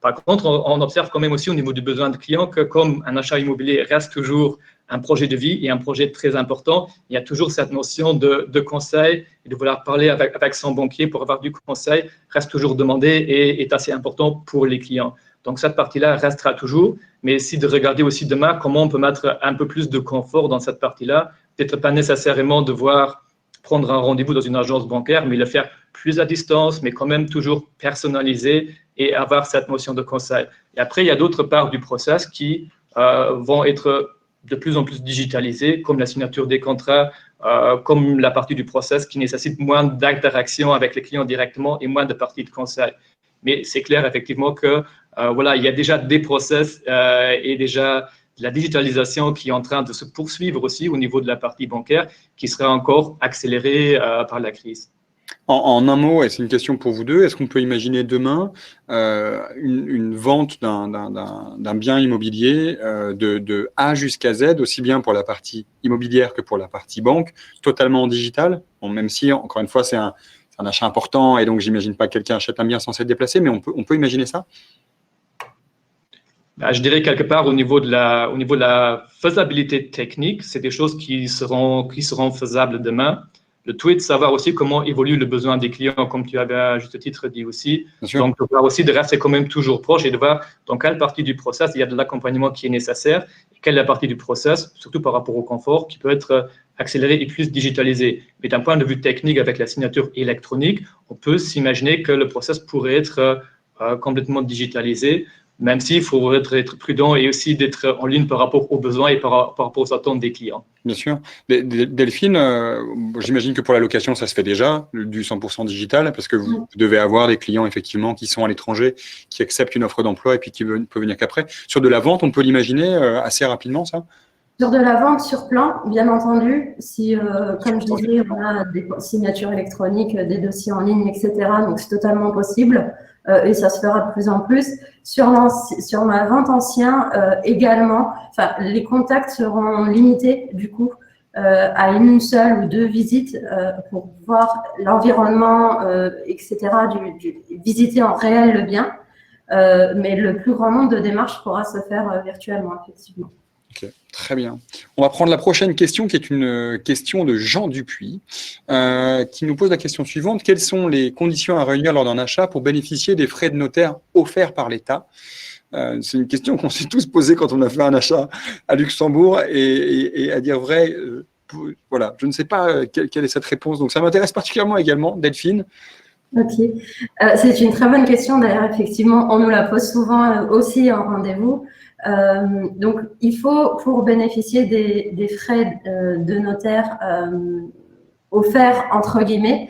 Par contre, on observe quand même aussi au niveau du besoin de client que comme un achat immobilier reste toujours un projet de vie et un projet très important, il y a toujours cette notion de conseil et de vouloir parler avec son banquier pour avoir du conseil reste toujours demandé et est assez important pour les clients. Donc, cette partie-là restera toujours, mais si de regarder aussi demain comment on peut mettre un peu plus de confort dans cette partie-là, peut-être pas nécessairement devoir prendre un rendez-vous dans une agence bancaire, mais le faire plus à distance, mais quand même toujours personnalisé et avoir cette notion de conseil. Et après, il y a d'autres parts du process qui vont être de plus en plus digitalisées, comme la signature des contrats, comme la partie du process qui nécessite moins d'interaction avec les clients directement et moins de parties de conseil. Mais c'est clair effectivement que voilà, il y a déjà des process et déjà la digitalisation qui est en train de se poursuivre aussi au niveau de la partie bancaire, qui sera encore accélérée par la crise. En un mot, et c'est une question pour vous deux, est-ce qu'on peut imaginer demain une vente d'un bien immobilier de A jusqu'à Z, aussi bien pour la partie immobilière que pour la partie banque, totalement en digital? Bon, même si, encore une fois, c'est un achat important et donc j'imagine pas que quelqu'un achète un bien sans s'être déplacé, mais on peut imaginer ça? Je dirais quelque part au niveau de la faisabilité technique, c'est des choses qui seront faisables demain. Le tout est de savoir aussi comment évolue le besoin des clients, comme tu avais à juste titre dit aussi. Donc, de voir aussi de rester quand même toujours proche et de voir dans quelle partie du process il y a de l'accompagnement qui est nécessaire et quelle est la partie du process, surtout par rapport au confort, qui peut être accéléré et plus digitalisé. Mais d'un point de vue technique, avec la signature électronique, on peut s'imaginer que le process pourrait être complètement digitalisé, même s'il faut être prudent et aussi d'être en ligne par rapport aux besoins et par rapport aux attentes des clients. Bien sûr. Delphine, j'imagine que pour la location, ça se fait déjà, du 100% digital, parce que vous devez avoir des clients effectivement qui sont à l'étranger, qui acceptent une offre d'emploi et puis qui peuvent venir qu'après. Sur de la vente, on peut l'imaginer assez rapidement, ça? Sur de la vente sur plan, bien entendu, si, comme je disais, on a des signatures électroniques, des dossiers en ligne, etc., donc c'est totalement possible et ça se fera de plus en plus. Sur ma vente ancien, également, les contacts seront limités, du coup, à une seule ou deux visites pour voir l'environnement, etc., visiter en réel le bien, mais le plus grand nombre de démarches pourra se faire virtuellement, effectivement. Ok, très bien. On va prendre la prochaine question qui est une question de Jean Dupuis qui nous pose la question suivante. Quelles sont les conditions à réunir lors d'un achat pour bénéficier des frais de notaire offerts par l'État? C'est une question qu'on s'est tous posée quand on a fait un achat à Luxembourg et à dire vrai, voilà, je ne sais pas quelle est cette réponse. Donc ça m'intéresse particulièrement également, Delphine. Ok, c'est une très bonne question. D'ailleurs, effectivement, on nous la pose souvent aussi en rendez-vous. Donc, il faut, pour bénéficier des frais de notaire offerts, entre guillemets,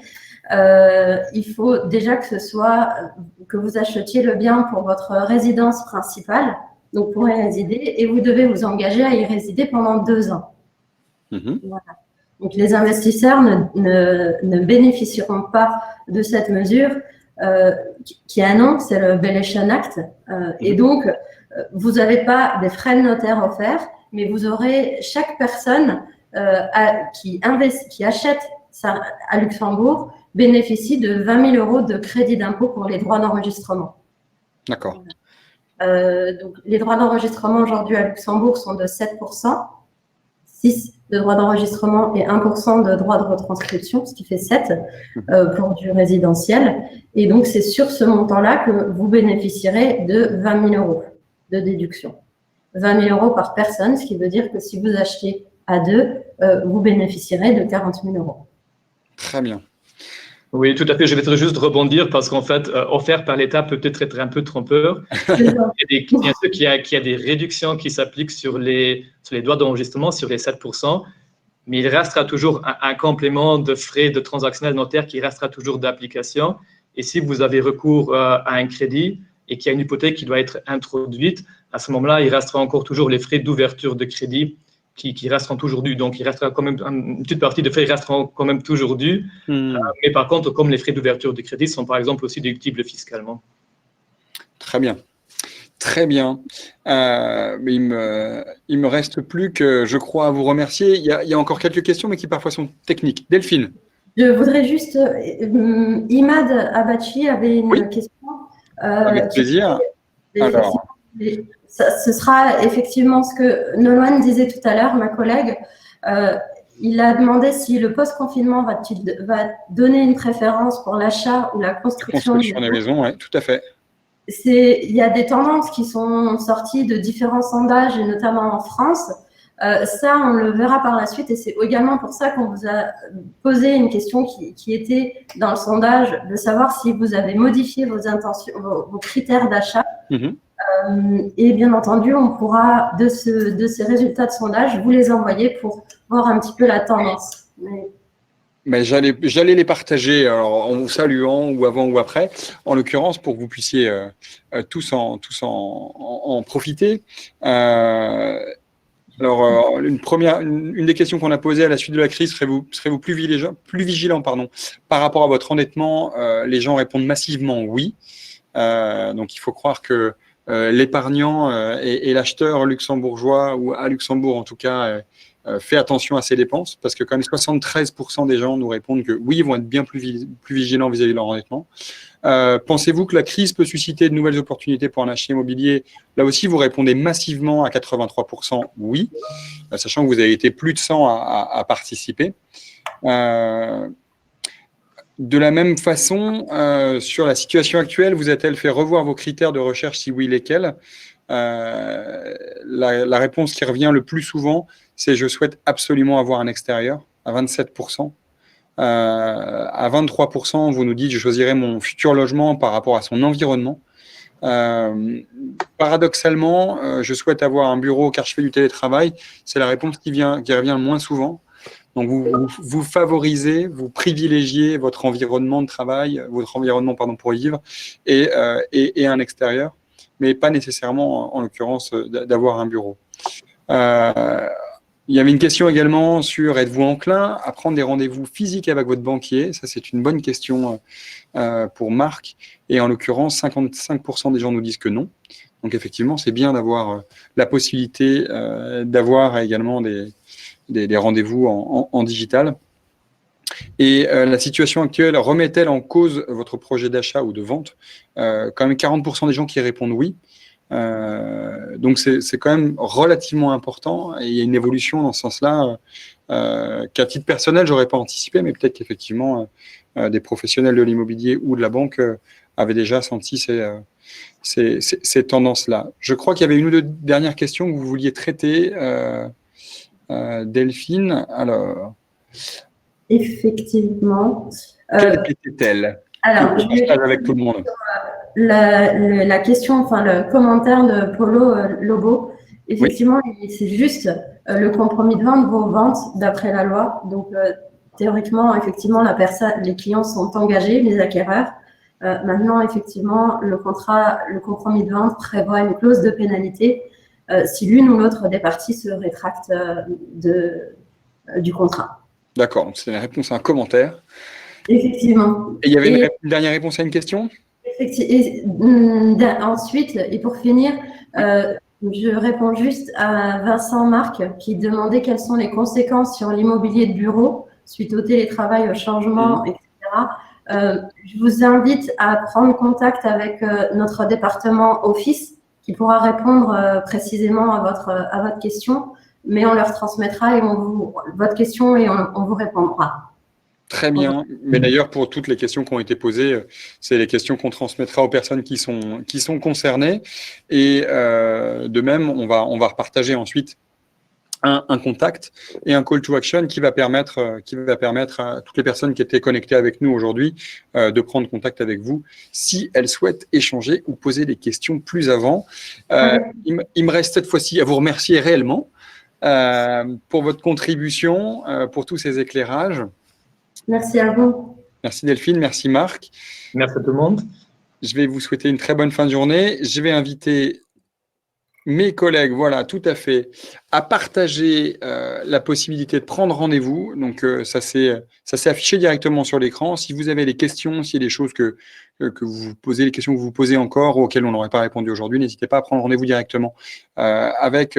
il faut déjà que vous achetiez le bien pour votre résidence principale, donc pour y résider, et vous devez vous engager à y résider pendant 2 ans. Voilà. Donc, les investisseurs ne bénéficieront pas de cette mesure qui est un nom, c'est le Belation Act. Et donc, vous n'avez pas des frais de notaire offerts, mais vous aurez chaque personne qui achète ça à Luxembourg bénéficie de 20 000 € de crédit d'impôt pour les droits d'enregistrement. D'accord. Donc, les droits d'enregistrement aujourd'hui à Luxembourg sont de 7%, 6 de droits d'enregistrement et 1% de droits de retranscription, ce qui fait 7 pour du résidentiel. Et donc, c'est sur ce montant-là que vous bénéficierez de 20 000 € de déduction. 20 000 € par personne, ce qui veut dire que si vous achetez à 2, vous bénéficierez de 40 000 €. Très bien. Oui, tout à fait. Je vais juste rebondir parce qu'en fait, offert par l'État peut peut-être être un peu trompeur. Bien sûr qu'il y a des réductions qui s'appliquent sur les droits d'enregistrement, sur les 7%, mais il restera toujours un complément de frais de transactionnel notaire qui restera toujours d'application. Et si vous avez recours à un crédit et qu'il y a une hypothèque qui doit être introduite, à ce moment-là, il restera encore toujours les frais d'ouverture de crédit qui resteront toujours dus. Donc, il restera quand même une petite partie de frais resteront quand même toujours dus. Mais par contre, comme les frais d'ouverture de crédit sont par exemple aussi déductibles fiscalement. Très bien. Très bien. Mais il me reste plus que, je crois, à vous remercier. Il y a encore quelques questions, mais qui parfois sont techniques. Delphine. Je voudrais juste… Imad Abachi avait une question. Avec plaisir. Alors… Ce sera effectivement ce que Nolwenn disait tout à l'heure, ma collègue. Il a demandé si le post-confinement va donner une préférence pour l'achat ou la construction des maisons. Oui, tout à fait. Il y a des tendances qui sont sorties de différents sondages, et notamment en France. Ça, on le verra par la suite, et c'est également pour ça qu'on vous a posé une question qui était dans le sondage, de savoir si vous avez modifié vos intentions, vos critères d'achat. Et bien entendu, on pourra, de ces résultats de sondage, vous les envoyer pour voir un petit peu la tendance. Mais j'allais les partager alors, en vous saluant ou avant ou après, en l'occurrence pour que vous puissiez tous en profiter. Alors, une des questions qu'on a posées à la suite de la crise, serez-vous plus vigilant par rapport à votre endettement? Les gens répondent massivement oui. Donc, il faut croire que l'épargnant et l'acheteur luxembourgeois, ou à Luxembourg en tout cas, fait attention à ses dépenses, parce que quand même 73% des gens nous répondent que oui, ils vont être bien plus vigilants vis-à-vis de leur endettement. Pensez-vous que la crise peut susciter de nouvelles opportunités pour un achat immobilier? Là aussi, vous répondez massivement à 83% oui, sachant que vous avez été plus de 100 à participer. De la même façon, sur la situation actuelle, vous a-t-elle fait revoir vos critères de recherche? Si oui, lesquels? La réponse qui revient le plus souvent, c'est « je souhaite absolument avoir un extérieur » à 27%. À 23%, vous nous dites « je choisirai mon futur logement par rapport à son environnement ». Paradoxalement, je souhaite avoir un bureau car je fais du télétravail. C'est la réponse qui revient le moins souvent. Donc, vous favorisez, vous privilégiez votre environnement de travail, votre environnement, pardon, pour y vivre, et un extérieur, mais pas nécessairement, en l'occurrence, d'avoir un bureau. Il y avait une question également sur « êtes-vous enclin à prendre des rendez-vous physiques avec votre banquier ?» Ça, c'est une bonne question pour Marc. Et en l'occurrence, 55% des gens nous disent que non. Donc, effectivement, c'est bien d'avoir la possibilité d'avoir également des rendez-vous en digital. Et la situation actuelle remet-elle en cause votre projet d'achat ou de vente? Quand même 40% des gens qui répondent oui. Donc c'est quand même relativement important, et il y a une évolution dans ce sens-là qu'à titre personnel, j'aurais pas anticipé, mais peut-être qu'effectivement des professionnels de l'immobilier ou de la banque avaient déjà senti ces tendances-là. Je crois qu'il y avait une ou deux dernières questions que vous vouliez traiter. Delphine, alors. Effectivement. Quelle était-elle? Alors, je partage avec tout le monde. La question, enfin le commentaire de Polo Lobo, effectivement, oui. C'est juste le compromis de vente vaut vente d'après la loi. Donc, théoriquement, effectivement, les clients sont engagés, les acquéreurs. Maintenant, effectivement, le compromis de vente prévoit une clause de pénalité si l'une ou l'autre des parties se rétracte du contrat. D'accord, c'est la réponse à un commentaire. Effectivement. Et il y avait une dernière réponse à une question? Ensuite, et pour finir, je réponds juste à Vincent Marc qui demandait quelles sont les conséquences sur l'immobilier de bureau suite au télétravail, au changement, etc. Je vous invite à prendre contact avec notre département Office qui pourra répondre précisément à votre question, mais on leur transmettra votre question et on vous répondra. Très bien, mais d'ailleurs pour toutes les questions qui ont été posées, c'est les questions qu'on transmettra aux personnes qui sont concernées, et de même on va repartager ensuite un contact et un call to action qui va permettre à toutes les personnes qui étaient connectées avec nous aujourd'hui de prendre contact avec vous si elles souhaitent échanger ou poser des questions plus avant. Il me reste cette fois-ci à vous remercier réellement pour votre contribution, pour tous ces éclairages. Merci à vous. Merci Delphine, merci Marc. Merci à tout le monde. Je vais vous souhaiter une très bonne fin de journée. Je vais inviter mes collègues, voilà, tout à fait, à partager la possibilité de prendre rendez-vous. Donc, ça s'est affiché directement sur l'écran. Si vous avez des questions, s'il y a des choses que vous posez, les questions que vous posez encore, auxquelles on n'aurait pas répondu aujourd'hui, n'hésitez pas à prendre rendez-vous directement avec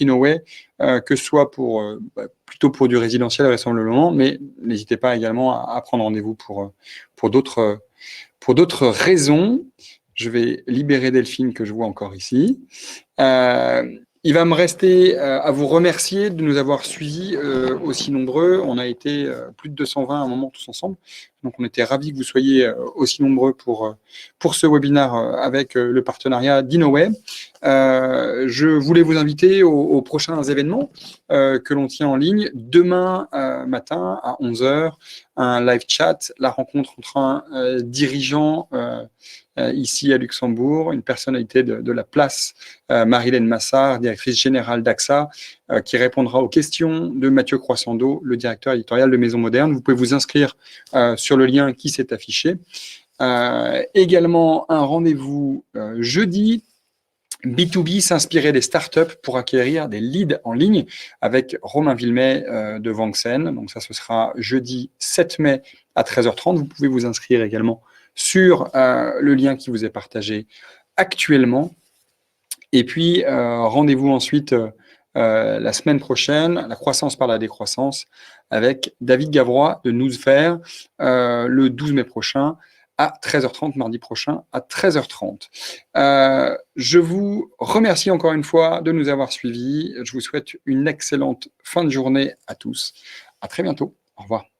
Inoway, que ce soit plutôt pour du résidentiel vraisemblablement, mais n'hésitez pas également à prendre rendez-vous pour d'autres raisons. Je vais libérer Delphine, que je vois encore ici. Il va me rester à vous remercier de nous avoir suivis aussi nombreux. On a été plus de 220 à un moment tous ensemble. Donc, on était ravis que vous soyez aussi nombreux pour ce webinaire avec le partenariat d'Inoway. Je voulais vous inviter aux prochains événements que l'on tient en ligne. Demain matin à 11h, un live chat, la rencontre entre un dirigeant ici à Luxembourg, une personnalité de la place, Marilène Massard, directrice générale d'AXA, qui répondra aux questions de Mathieu Croissando, le directeur éditorial de Maison Moderne. Vous pouvez vous inscrire sur le lien qui s'est affiché. Également, un rendez-vous jeudi, B2B, s'inspirer des startups pour acquérir des leads en ligne avec Romain Villemay de Vanxen. Donc ça, ce sera jeudi 7 mai à 13h30. Vous pouvez vous inscrire également sur le lien qui vous est partagé actuellement. Et puis, rendez-vous ensuite la semaine prochaine, la croissance par la décroissance, avec David Gavroy de Newsfair, le 12 mai prochain, à 13h30, mardi prochain à 13h30. Je vous remercie encore une fois de nous avoir suivis. Je vous souhaite une excellente fin de journée à tous. À très bientôt. Au revoir.